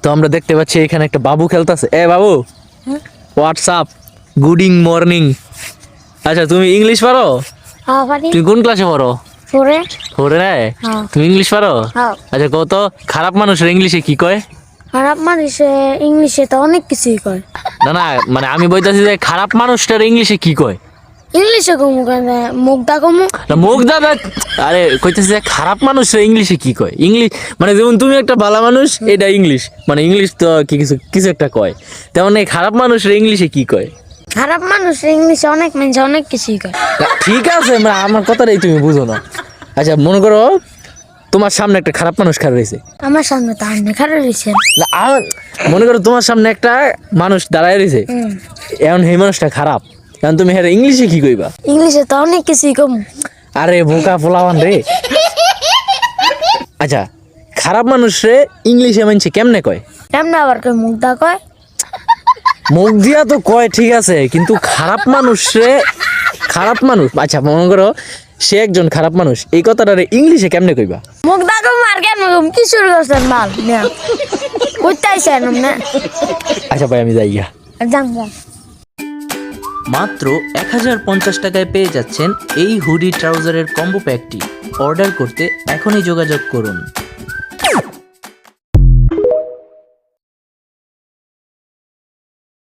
তো আমরা দেখতে পাচ্ছি এখানে একটা বাবু খেলতেছে। এ বাবু, হোয়াটসঅ্যাপ, গুডিং মর্নিং। আচ্ছা, তুমি ইংলিশ পারো? হ্যাঁ পারি। তুমি কোন ক্লাসে পড়ো? পরে ফোরে রে? হ্যাঁ। তুমি ইংলিশ পারো? হ্যাঁ। আচ্ছা, কত খারাপ মানুষের ইংলিশে কি কয়? খারাপ মানুষে ইংলিশে তো অনেক কিছুই কয়। না না, মানে আমি বলতেছি যে খারাপ মানুষটার ইংলিশে কি কয়? ইংলিশে কমু কেন, মুগ্ধা কমু। না, মুখ দাদা, আরে কইতেছি যে খারাপ মানুষের ইংলিশে কি কয়? ইংলিশ মানে যেমন তুমি একটা ভালো মানুষ, এটা ইংলিশ, মানে ইংলিশ তো কি কিছু কিছু একটা কয়, তেমন এই খারাপ মানুষের ইংলিশে কি কয়? খারাপ মানুষ ইংলিশে অনেক মানুষ অনেক কিছুই কয়। না, ঠিক আছে, মানে আমার কথাটাই তুমি বুঝো না। আচ্ছা, মনে করো তোমার সামনে একটা খারাপ মানুষ খাড়া রয়েছে। আমার সামনে তো আপনি খারাপ রয়েছে। না, মনে করো তোমার সামনে একটা মানুষ দাঁড়ায় রয়েছে, এখন সেই মানুষটা খারাপ, এখন তুমি হ্যাঁ ইংলিশে কি কইবা? ইংলিশে তো অনেক কিছুই কমু। আরে বোকা পোলাওয়ান রে। আচ্ছা, খারাপ মানুষ রে ইংলিশে মানছে কেমনে কয়? এমনি আবার কয় মুগ্ধা কয়। মুখ দিয়া তো কয় ঠিক আছে, কিন্তু খারাপ মানুষ রে, খারাপ মানুষ, আচ্ছা মনে করো সে একজন খারাপ মানুষ, এই কথাটা রে ইংলিশে কেমনে কইবা? মুগ্ধা কম আর কেন কি শুরু করছেন মাল বুঝতে আইসেন না। আচ্ছা ভাই, আমি যাই গিয়া। যান যান। মাত্র 1050 টাকায় পেয়ে যাচ্ছেন এই হুডি ট্রাউজারের কম্বো প্যাকটি। অর্ডার করতে এখনই যোগাযোগ করুন।